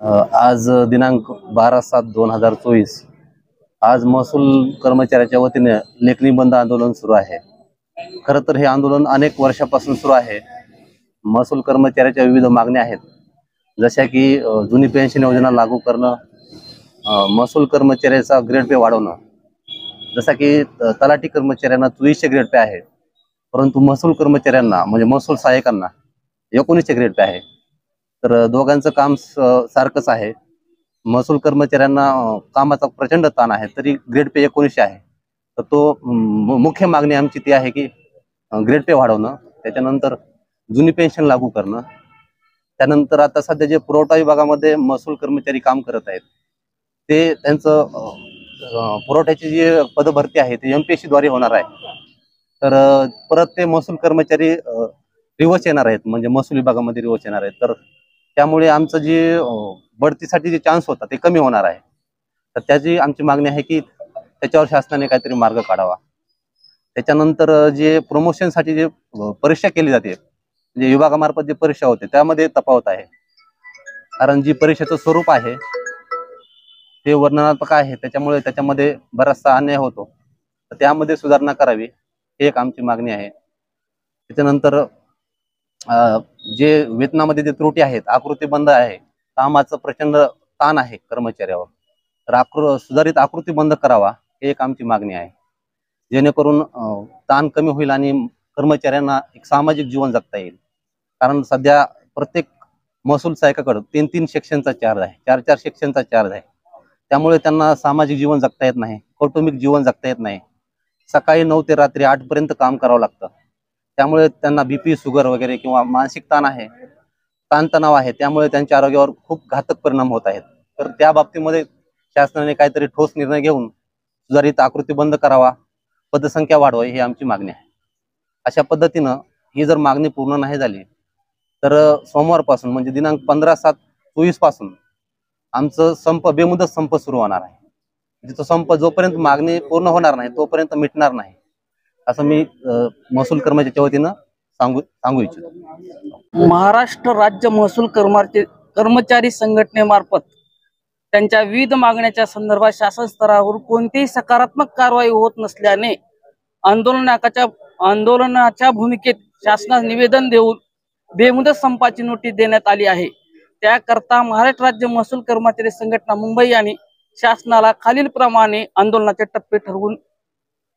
आज दिनांक 12/7/2024 आज महसूल कर्मचाऱ्याच्या वतीने लेखणी बंद आंदोलन सुरू आहे। खरं तर हे आंदोलन अनेक वर्षापासून सुरू आहे। महसूल कर्मचाऱ्याच्या विविध मागण्या आहेत, जशा की जुनी पेन्शन योजना लागू करणं, महसूल कर्मचाऱ्याचा ग्रेड पे वाढवणं। जसा की तलाठी कर्मचाऱ्यांना 2400 ग्रेड पे आहे, परंतु महसूल कर्मचाऱ्यांना म्हणजे महसूल सहाय्यकांना 1900 ग्रेड पे आहे। तर दोघांचं काम सारखंच आहे। महसूल कर्मचाऱ्यांना कामाचा प्रचंड ताण आहे, तरी ग्रेड पे 1900 आहे। तर तो मुख्य मागणी आमची ती आहे की ग्रेड पे वाढवणं, त्याच्यानंतर जुनी पेन्शन लागू करणं, त्यानंतर आता सध्या जे पुरवठा विभागामध्ये महसूल कर्मचारी काम करत आहेत ते त्यांचं पुरवठ्याची जी पदभरती आहे ती MPSC द्वारे होणार आहे। तर परत ते महसूल कर्मचारी रिवर्स येणार आहेत, म्हणजे महसूल विभागामध्ये रिवर्स येणार आहेत। तर त्यामुळे आमचं जे बढतीसाठी जे चान्स होता ते कमी होणार आहे। तर त्याची आमची मागणी आहे की त्याच्यावर शासनाने काहीतरी मार्ग काढावा। त्याच्यानंतर जे प्रमोशनसाठी जे परीक्षा केली जाते, म्हणजे विभागामार्फत जे परीक्षा होते त्यामध्ये तफावत आहे। कारण जी परीक्षेचं स्वरूप आहे ते वर्णनात्मक आहे, त्याच्यामुळे त्याच्यामध्ये बराचसा अन्याय होतो। तर त्यामध्ये सुधारणा करावी ही एक आमची मागणी आहे। त्याच्यानंतर जे वेतनामध्ये जे त्रुटी आहेत, आकृतीबंध आहे, कामाचं प्रचंड ताण आहे कर्मचाऱ्यावर, तर सुधारित आकृतीबंध करावा ही एक आमची मागणी आहे, जेणेकरून ताण कमी होईल आणि कर्मचाऱ्यांना एक सामाजिक जीवन जगता येईल। कारण सध्या प्रत्येक महसूल सहाय्यकाकडे 3-3 सेक्शनचा चार्ज आहे, 4-4 सेक्शनचा चार्ज आहे। त्यामुळे त्यांना सामाजिक जीवन जगता येत नाही, कौटुंबिक जीवन जगता येत नाही। सकाळी 9 ते रात्री 8 पर्यंत काम करावं लागतं। त्यामुळे त्यांना BP, शुगर वगैरे किंवा मानसिक ताण आहे, ताणतणाव आहे, त्यामुळे त्यांच्या आरोग्यावर खूप घातक परिणाम होत आहेत। तर त्या बाबतीमध्ये शासनाने काहीतरी ठोस निर्णय घेऊन सुधारित आकृतीबंध करावा, पदसंख्या वाढवावी ही आमची मागणी आहे। अशा पद्धतीनं ही जर मागणी पूर्ण नाही झाली तर सोमवारपासून म्हणजे दिनांक 15/7/24 पासून आमचं बेमुदत संप सुरू होणार आहे। म्हणजे तो संप जोपर्यंत मागणी पूर्ण होणार नाही तोपर्यंत मिटणार नाही, असं मी महसूल कर्मचाऱ्याच्या वतीनं सांगू इच्छितो। महाराष्ट्र राज्य महसूल कर्मचारी संघटनेमार्फत त्यांच्या विविध मागण्याच्या संदर्भात शासन स्तरावर कोणतीही सकारात्मक कारवाई होत नसल्याने आंदोलनाच्या भूमिकेत शासनास निवेदन देऊन बेमुदत संपाची नोटीस देण्यात आली आहे। त्याकरता महाराष्ट्र राज्य महसूल कर्मचारी संघटना मुंबई यांनी शासनाला खालील प्रमाणे आंदोलनाचे टप्पे ठरवून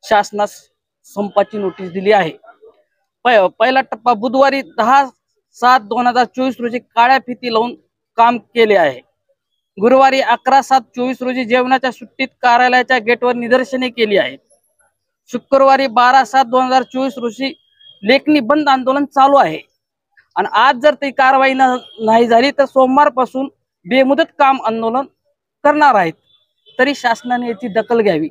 शासनास संपाची नोटीस दिली आहे। पहिला टप्पा बुधवारी 10/7/2024 रोजी काळ्या फिती लावून काम केले आहे। गुरुवारी 11/7/24 रोजी जेवणाच्या सुट्टीत कार्यालयाच्या गेटवर निदर्शने केली आहेत। शुक्रवारी 12/7/2024 रोजी लेखणी बंद आंदोलन चालू आहे आणि आज जर ती कारवाई नाही झाली तर सोमवारपासून बेमुदत काम आंदोलन करणार आहेत। तरी शासनाने याची दखल घ्यावी।